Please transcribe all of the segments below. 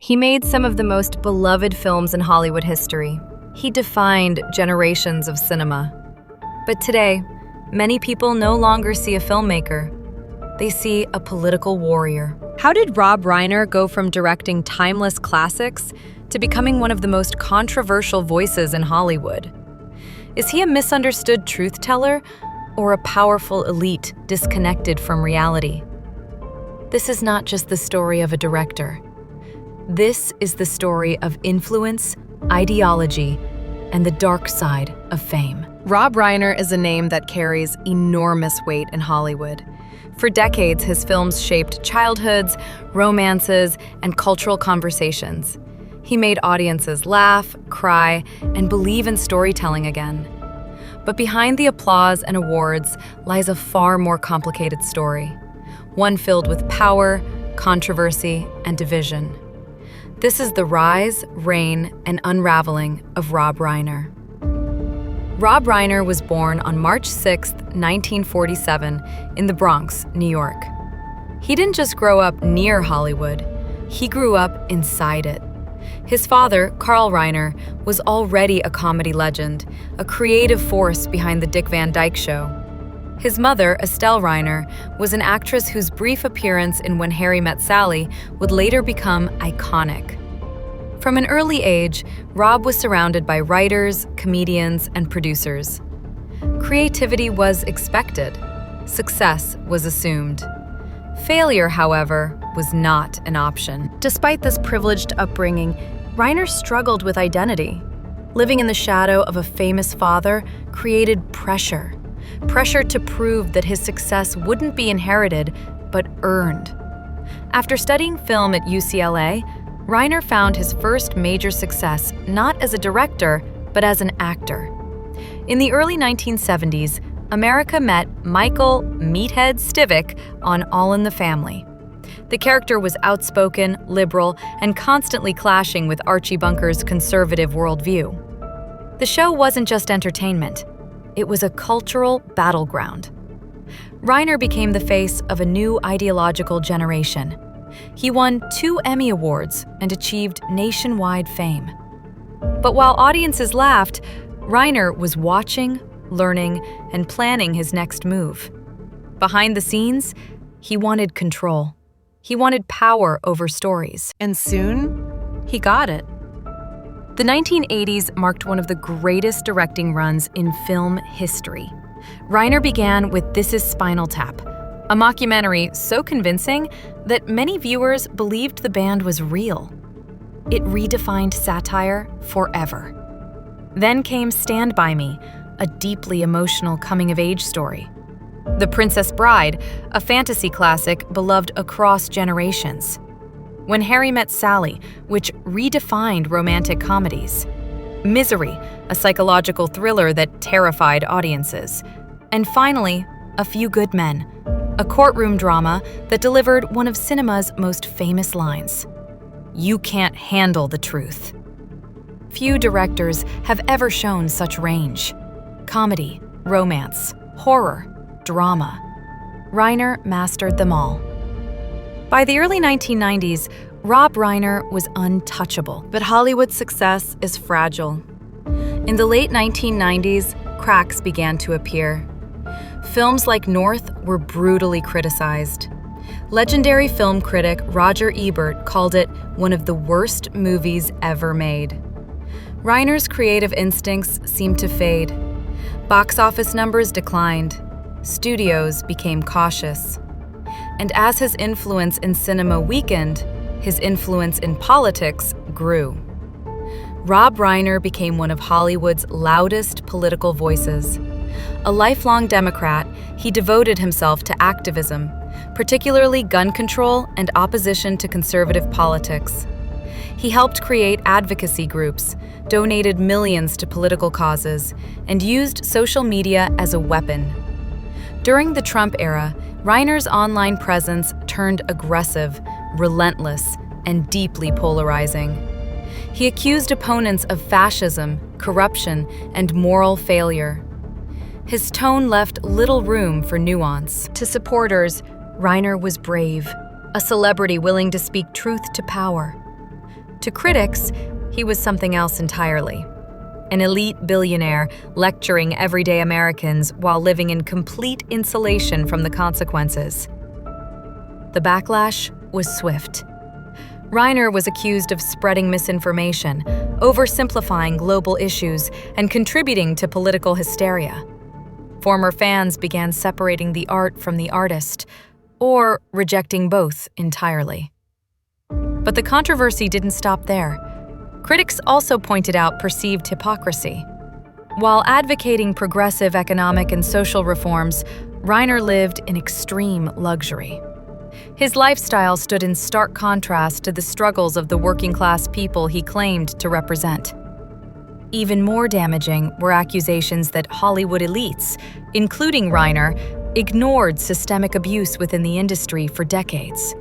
He made some of the most beloved films in Hollywood history. He defined generations of cinema. But today, many people no longer see a filmmaker. They see a political warrior. How did Rob Reiner go from directing timeless classics to becoming one of the most controversial voices in Hollywood? Is he a misunderstood truth-teller or a powerful elite disconnected from reality? This is not just the story of a director. This is the story of influence, ideology, and the dark side of fame. Rob Reiner is a name that carries enormous weight in Hollywood. For decades, his films shaped childhoods, romances, and cultural conversations. He made audiences laugh, cry, and believe in storytelling again. But behind the applause and awards lies a far more complicated story, one filled with power, controversy, and division. This is the rise, reign, and unraveling of Rob Reiner. Rob Reiner was born on March 6, 1947, in the Bronx, New York. He didn't just grow up near Hollywood, he grew up inside it. His father, Carl Reiner, was already a comedy legend, a creative force behind The Dick Van Dyke Show. His mother, Estelle Reiner, was an actress whose brief appearance in When Harry Met Sally would later become iconic. From an early age, Rob was surrounded by writers, comedians, and producers. Creativity was expected. Success was assumed. Failure, however, was not an option. Despite this privileged upbringing, Reiner struggled with identity. Living in the shadow of a famous father created pressure. Pressure to prove that his success wouldn't be inherited, but earned. After studying film at UCLA, Reiner found his first major success not as a director, but as an actor. In the early 1970s, America met Michael "Meathead" Stivic on All in the Family. The character was outspoken, liberal, and constantly clashing with Archie Bunker's conservative worldview. The show wasn't just entertainment. It was a cultural battleground. Reiner became the face of a new ideological generation. He won 2 Emmy Awards and achieved nationwide fame. But while audiences laughed, Reiner was watching, learning, and planning his next move. Behind the scenes, he wanted control. He wanted power over stories. And soon, he got it. The 1980s marked one of the greatest directing runs in film history. Reiner began with This Is Spinal Tap, a mockumentary so convincing that many viewers believed the band was real. It redefined satire forever. Then came Stand By Me, a deeply emotional coming-of-age story. The Princess Bride, a fantasy classic beloved across generations. When Harry Met Sally, which redefined romantic comedies. Misery, a psychological thriller that terrified audiences. And finally, A Few Good Men, a courtroom drama that delivered one of cinema's most famous lines. You can't handle the truth. Few directors have ever shown such range. Comedy, romance, horror, drama. Reiner mastered them all. By the early 1990s, Rob Reiner was untouchable, but Hollywood's success is fragile. In the late 1990s, cracks began to appear. Films like North were brutally criticized. Legendary film critic Roger Ebert called it one of the worst movies ever made. Reiner's creative instincts seemed to fade. Box office numbers declined. Studios became cautious. And as his influence in cinema weakened, his influence in politics grew. Rob Reiner became one of Hollywood's loudest political voices. A lifelong Democrat, he devoted himself to activism, particularly gun control and opposition to conservative politics. He helped create advocacy groups, donated millions to political causes, and used social media as a weapon. During the Trump era, Reiner's online presence turned aggressive, relentless, and deeply polarizing. He accused opponents of fascism, corruption, and moral failure. His tone left little room for nuance. To supporters, Reiner was brave, a celebrity willing to speak truth to power. To critics, he was something else entirely. An elite billionaire lecturing everyday Americans while living in complete insulation from the consequences. The backlash was swift. Reiner was accused of spreading misinformation, oversimplifying global issues, and contributing to political hysteria. Former fans began separating the art from the artist, or rejecting both entirely. But the controversy didn't stop there. Critics also pointed out perceived hypocrisy. While advocating progressive economic and social reforms, Reiner lived in extreme luxury. His lifestyle stood in stark contrast to the struggles of the working-class people he claimed to represent. Even more damaging were accusations that Hollywood elites, including Reiner, ignored systemic abuse within the industry for decades.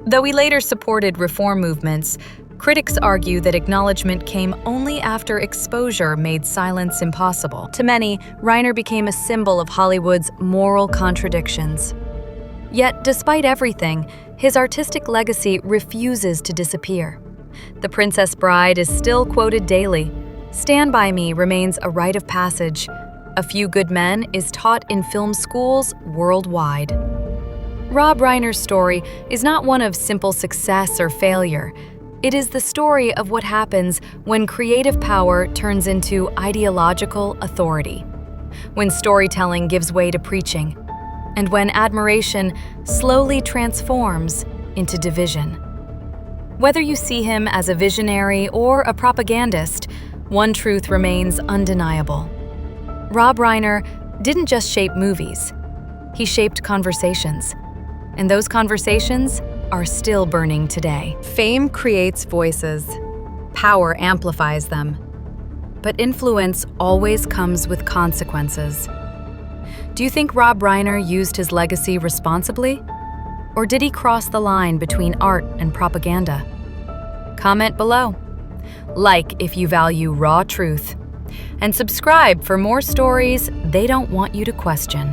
Though he later supported reform movements, critics argue that acknowledgement came only after exposure made silence impossible. To many, Reiner became a symbol of Hollywood's moral contradictions. Yet, despite everything, his artistic legacy refuses to disappear. The Princess Bride is still quoted daily. Stand By Me remains a rite of passage. A Few Good Men is taught in film schools worldwide. Rob Reiner's story is not one of simple success or failure. It is the story of what happens when creative power turns into ideological authority, when storytelling gives way to preaching, and when admiration slowly transforms into division. Whether you see him as a visionary or a propagandist, one truth remains undeniable. Rob Reiner didn't just shape movies, he shaped conversations. And those conversations are still burning today. Fame creates voices. Power amplifies them. But influence always comes with consequences. Do you think Rob Reiner used his legacy responsibly? Or did he cross the line between art and propaganda? Comment below. Like if you value raw truth. And subscribe for more stories they don't want you to question.